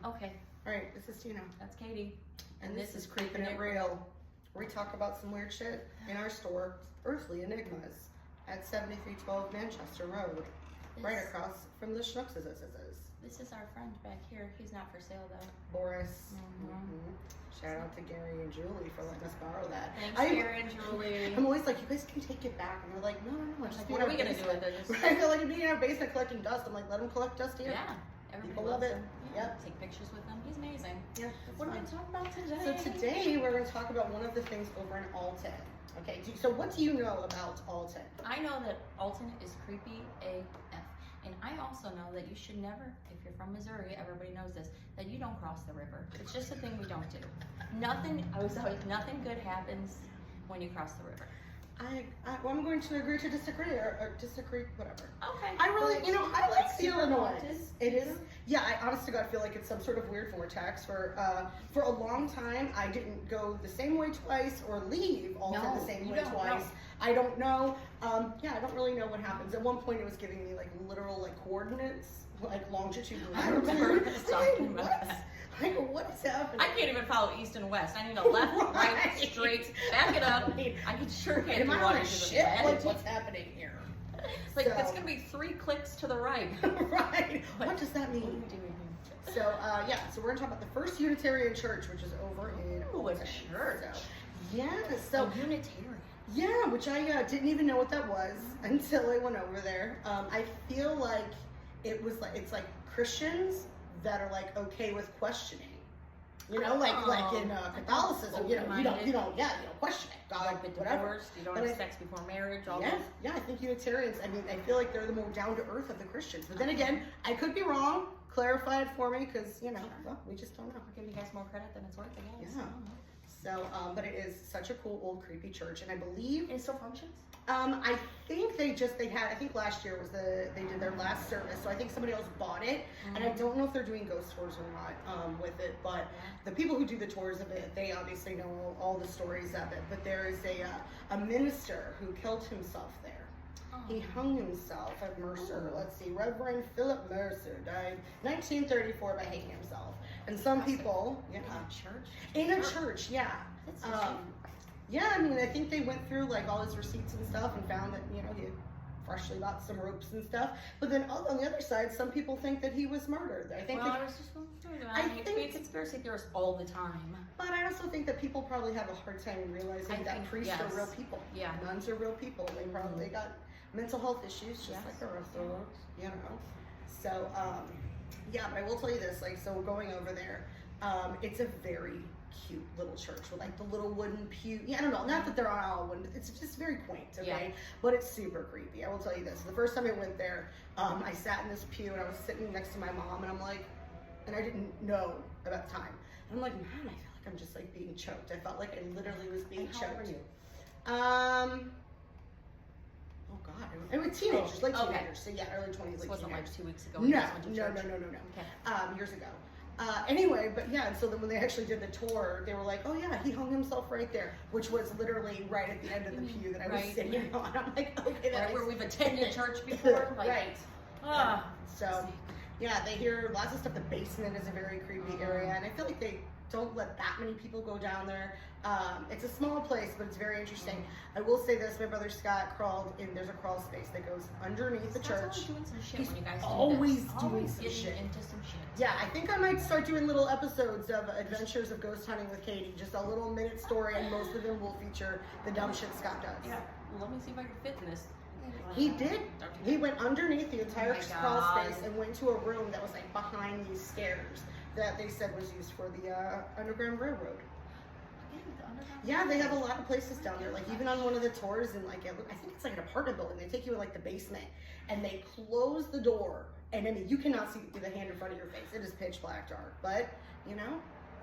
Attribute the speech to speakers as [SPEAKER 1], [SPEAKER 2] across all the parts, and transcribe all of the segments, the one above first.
[SPEAKER 1] Okay.
[SPEAKER 2] Alright, this is Tina.
[SPEAKER 1] That's Katie.
[SPEAKER 2] And this is Creepin' It Real, where we talk about some weird shit in our store, Earthly Enigmas, at 7312 Manchester Road, right across from the Schnuckses.
[SPEAKER 1] This is our friend back here. He's not for sale though.
[SPEAKER 2] Boris. Shout out to Gary and Julie for letting us borrow that.
[SPEAKER 1] Thanks, Gary and Julie.
[SPEAKER 2] I'm always like, you guys can take it back. And they're like, no.
[SPEAKER 1] Like, what are we going to do with it?
[SPEAKER 2] Right? I feel like being in our basement collecting dust. I'm like, let them collect dust here.
[SPEAKER 1] Yeah. Everybody
[SPEAKER 2] People love it.
[SPEAKER 1] Yeah.
[SPEAKER 2] Yep.
[SPEAKER 1] Take pictures with him. He's amazing.
[SPEAKER 2] Yeah.
[SPEAKER 1] What are we going to talk about today?
[SPEAKER 2] So today we're going to talk about one of the things over in Alton. Okay, so what do you know about Alton?
[SPEAKER 1] I know that Alton is creepy AF. And I also know that you should never, if you're from Missouri, everybody knows this, that you don't cross the river. It's just a thing we don't do. Nothing good happens when you cross the river.
[SPEAKER 2] I'm going to agree to disagree or disagree, whatever.
[SPEAKER 1] Okay.
[SPEAKER 2] I really, I like the Illinois. It is,
[SPEAKER 1] yeah.
[SPEAKER 2] I honest to God feel like it's some sort of weird vortex. For a long time, I didn't go the same way twice or leave Alton the same way twice. No. I don't know. I don't really know what happens. At one point, it was giving me like literal coordinates, like longitude.
[SPEAKER 1] I remember talking about that.
[SPEAKER 2] Like, what is happening?
[SPEAKER 1] I can't even follow east and west. I need a left, right, straight, back it up. I can sure can't do one to the left.
[SPEAKER 2] Like, what's happening here?
[SPEAKER 1] It's like, it's going to be 3 clicks to the right.
[SPEAKER 2] Right. What does that mean?
[SPEAKER 1] What are we doing here?
[SPEAKER 2] So, so we're going to talk about the first Unitarian church, which is over in
[SPEAKER 1] a church.
[SPEAKER 2] So
[SPEAKER 1] Unitarian.
[SPEAKER 2] Yeah, which I didn't even know what that was until I went over there. I feel like it's like Christians that are like okay with questioning, like in Catholicism, you don't question it. God,
[SPEAKER 1] get
[SPEAKER 2] whatever.
[SPEAKER 1] Divorced, you don't have sex before marriage. All
[SPEAKER 2] yeah, I think Unitarians. I mean, I feel like they're the more down to earth of the Christians. But then again, I could be wrong. Clarify it for me, because well, we just don't know.
[SPEAKER 1] I'll give you guys more credit than it's worth, I guess.
[SPEAKER 2] Yeah. So, but it is such a cool old creepy church, and I believe
[SPEAKER 1] it still functions.
[SPEAKER 2] I think I think last year was they did their last service, so I think somebody else bought it, and I don't know if they're doing ghost tours or not with it, but the people who do the tours of it, they obviously know all the stories of it. But there is a minister who killed himself there. He hung himself at Mercer. Let's see, Reverend Philip Mercer died 1934 by hanging himself. And some people, in a church, yeah.
[SPEAKER 1] That's interesting.
[SPEAKER 2] Yeah, I mean, I think they went through like all his receipts and stuff and found that he had freshly bought some ropes and stuff. But then on the other side, some people think that he was murdered. I think
[SPEAKER 1] I was just going through that. I think conspiracy theorists all the time.
[SPEAKER 2] But I also think that people probably have a hard time realizing that priests are real people. Yeah, nuns are real people. They probably got mental health issues, just like the rest of us, So, but I will tell you this, so going over there, it's a very cute little church with like the little wooden pew. I don't know, not that they're all wooden, it's just very quaint, okay? Yeah. But it's super creepy. I will tell you this, the first time I went there, I sat in this pew and I was sitting next to my mom, and I'm like, and I didn't know about the time. And I'm like, man, I feel like I'm just like being choked. I felt like I literally was being choked.
[SPEAKER 1] How old were you?
[SPEAKER 2] Oh God, I was teenagers, late teenagers. So yeah, early 20s,
[SPEAKER 1] late
[SPEAKER 2] wasn't
[SPEAKER 1] teenagers. Like 2 weeks ago.
[SPEAKER 2] No. Okay. Years ago. Anyway, but yeah, and so then when they actually did the tour, they were like, oh yeah, he hung himself right there, which was literally right at the end of the pew that I was sitting on. I'm like, okay, that's
[SPEAKER 1] where we've attended church before.
[SPEAKER 2] Right. So yeah, they hear lots of stuff. The basement is a very creepy area, and I feel like they don't let that many people go down there. It's a small place, but it's very interesting. I will say this, my brother Scott crawled in, there's a crawl space that goes underneath the church.
[SPEAKER 1] He's doing some shit
[SPEAKER 2] He's
[SPEAKER 1] when you guys
[SPEAKER 2] always
[SPEAKER 1] do this.
[SPEAKER 2] doing some shit.
[SPEAKER 1] Into some shit.
[SPEAKER 2] Yeah, I think I might start doing little episodes of Adventures of Ghost Hunting with Katie, just a little minute story, and most of them will feature the dumb shit Scott does.
[SPEAKER 1] Yeah, well, let me see if I can fit in this.
[SPEAKER 2] He did. He went underneath the entire crawl space and went to a room that was like behind these stairs that they said was used for the Underground Railroad. Yeah, they have a lot of places down there. Like even on one of the tours, and like I think it's like an apartment building. They take you in like the basement, and they close the door, and I mean you cannot see the hand in front of your face. It is pitch black dark, but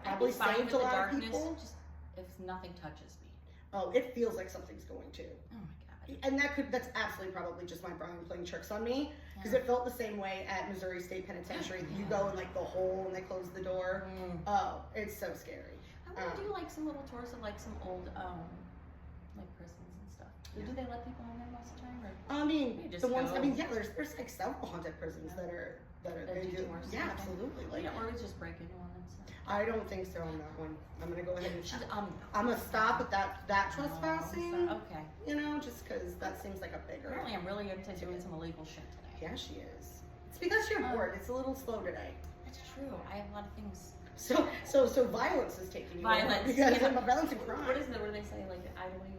[SPEAKER 2] probably saved a lot of people.
[SPEAKER 1] Just if nothing touches me.
[SPEAKER 2] Oh, it feels like something's going to.
[SPEAKER 1] Oh my God.
[SPEAKER 2] And that's absolutely probably just my brain playing tricks on me, because it felt the same way at Missouri State Penitentiary. You go in like the hole and they close the door. Oh, it's so scary.
[SPEAKER 1] I want to do like some little tours of like some old like prisons and stuff. Do they let people in there most of the time? Or
[SPEAKER 2] I mean,
[SPEAKER 1] the
[SPEAKER 2] ones. I mean, yeah. There's like several haunted prisons that are they do. Yeah, absolutely. Like,
[SPEAKER 1] or we just break into one and stuff.
[SPEAKER 2] I don't think so on that one. I'm gonna go ahead and I'm gonna stop at that trespassing.
[SPEAKER 1] Okay.
[SPEAKER 2] You know, just because that seems like a bigger.
[SPEAKER 1] Apparently, I'm really into doing some illegal shit today.
[SPEAKER 2] Yeah, she is. It's because you're bored. It's a little slow today.
[SPEAKER 1] That's true. I have a lot of things.
[SPEAKER 2] So violence is taking you.
[SPEAKER 1] Violence.
[SPEAKER 2] Because violence and crime.
[SPEAKER 1] What is it? What do they say? Like idleness.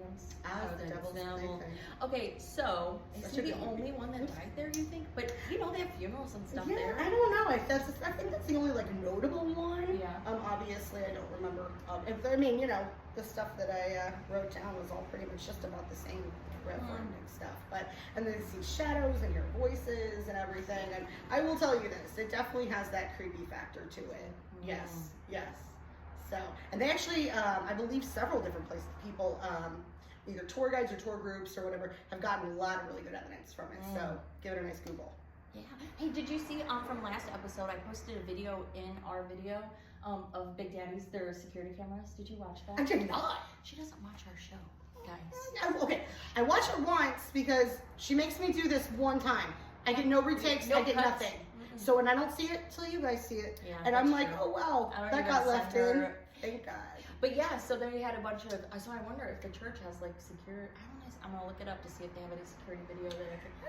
[SPEAKER 2] The devil's thing.
[SPEAKER 1] Okay, so is he the only one that died there? You think? But you know they have funerals and stuff there.
[SPEAKER 2] I don't know. I think that's the only like notable one.
[SPEAKER 1] Yeah.
[SPEAKER 2] Obviously, I don't remember. I mean, you know, the stuff that I wrote down was all pretty much just about the same reverend and stuff. And then see shadows and hear voices and everything. And I will tell you this: it definitely has that creepy factor to it. Yes. So, and they actually, I believe, several different places, people, either tour guides or tour groups or whatever, have gotten a lot of really good evidence from it. So, give it a nice Google.
[SPEAKER 1] Yeah. Hey, did you see from last episode? I posted a video in our video of Big Daddy's their security cameras. Did you watch that?
[SPEAKER 2] I did not.
[SPEAKER 1] She doesn't watch our show, guys.
[SPEAKER 2] Okay, I watch her once because she makes me do this one time. I get no retakes. I get nothing. So when I don't see it till you guys see it, and I'm like, oh wow, that got left in. Thank God.
[SPEAKER 1] But yeah, so they had a bunch of. So I wonder if the church has like secure. I'm gonna look it up to see if they have any security video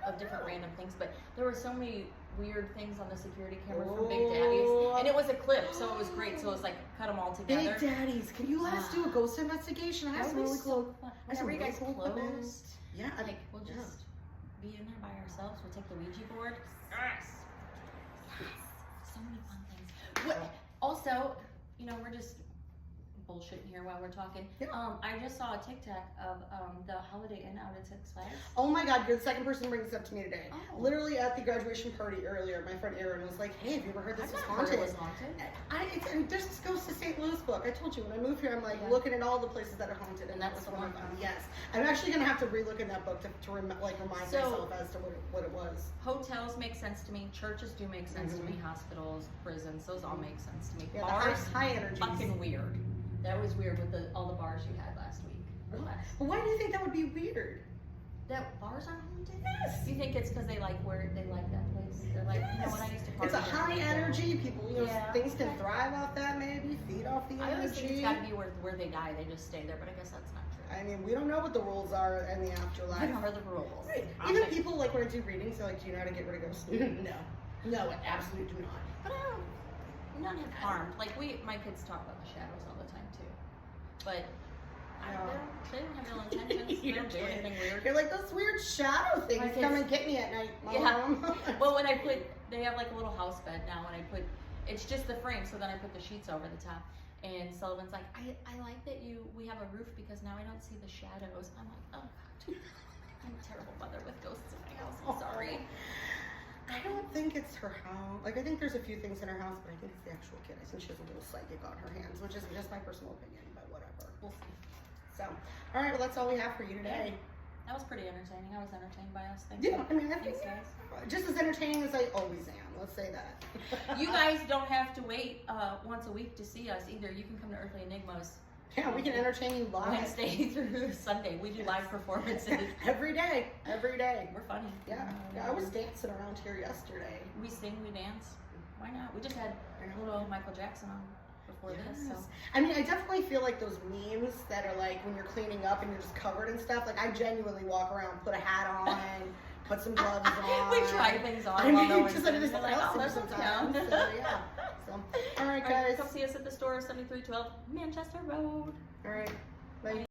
[SPEAKER 1] of different random things. But there were so many weird things on the security cameras from Big Daddy's, and it was a clip, so it was great. So it was like cut them all together.
[SPEAKER 2] Big Daddy's, can you let us do a ghost investigation? I have some really cool.
[SPEAKER 1] Whenever you guys closed,
[SPEAKER 2] yeah,
[SPEAKER 1] like we'll just be in there by ourselves. We'll take the Ouija board. Yes. So many fun things. Also, you know, we're just bullshitting here while we're talking. I just saw a TikTok of the Holiday Inn out at Six Flags.
[SPEAKER 2] Oh my God, you're the second person to bring this up to me today. Literally at the graduation party earlier, my friend Erin was like, hey, have you ever heard this was haunted?
[SPEAKER 1] It was haunted.
[SPEAKER 2] There's this Ghost to St. Louis book. I told you, when I moved here, I'm like looking at all the places that are haunted, and that was one of them. Yes. I'm actually going to have to relook in that book to remind myself as to what it was.
[SPEAKER 1] Hotels make sense to me. Churches do make sense to me. Hospitals, prisons, those all make sense to me.
[SPEAKER 2] Yeah,
[SPEAKER 1] bars,
[SPEAKER 2] high energy.
[SPEAKER 1] Fucking weird. That was weird with all the bars you had last week.
[SPEAKER 2] But why do you think that would be weird?
[SPEAKER 1] That bars aren't haunted?
[SPEAKER 2] Yes.
[SPEAKER 1] You think it's because they like that place? They're like, you know what, I used to party.
[SPEAKER 2] It's a high energy. People, you know, things can thrive off that. Maybe feed off the energy.
[SPEAKER 1] I always think it's got to be where they die. They just stay there, but I guess that's not true.
[SPEAKER 2] I mean, we don't know what the rules are in the afterlife.
[SPEAKER 1] What are the rules?
[SPEAKER 2] Right. Even people like when I do readings, they're like, "Do you know how to get rid of ghosts?" No, I absolutely do not.
[SPEAKER 1] But I don't. None have harmed. Like my kids talk about the shadows all the time too. But they didn't have ill intentions. They don't do anything weird.
[SPEAKER 2] You're like, those weird shadow things come and get me at night, Mom.
[SPEAKER 1] Yeah. Well, when they have like a little house bed now, and it's just the frame, so then I put the sheets over the top. And Sullivan's like, I like that we have a roof because now I don't see the shadows. I'm like, oh God, I'm a terrible mother with ghosts in my house. I'm sorry.
[SPEAKER 2] I don't think it's her house. Like, I think there's a few things in her house, but I think it's the actual kid. I think she has a little psychic on her hands, which is just my personal opinion, but whatever. We'll see. So, all right, well, that's all we have for you today.
[SPEAKER 1] That was pretty entertaining. I was entertained by us. Thanks.
[SPEAKER 2] Yeah, I mean, I think just as entertaining as I always am. Let's say that.
[SPEAKER 1] You guys don't have to wait once a week to see us either. You can come to Earthly Enigmas.
[SPEAKER 2] Yeah, we can entertain you live.
[SPEAKER 1] Wednesday through Sunday. We do live performances.
[SPEAKER 2] Every day.
[SPEAKER 1] We're funny.
[SPEAKER 2] Yeah. I was dancing around here yesterday.
[SPEAKER 1] We sing, we dance. Why not? We just had a little Michael Jackson on before this. So.
[SPEAKER 2] I mean, I definitely feel like those memes that are like when you're cleaning up and you're just covered in stuff. Like, I genuinely walk around, put a hat on, put some gloves on.
[SPEAKER 1] We try things on.
[SPEAKER 2] I mean,
[SPEAKER 1] no
[SPEAKER 2] just like this
[SPEAKER 1] else
[SPEAKER 2] sometimes. So, yeah. So, all right, guys.
[SPEAKER 1] Come see us at the store, 7312 Manchester Road.
[SPEAKER 2] All right. Bye.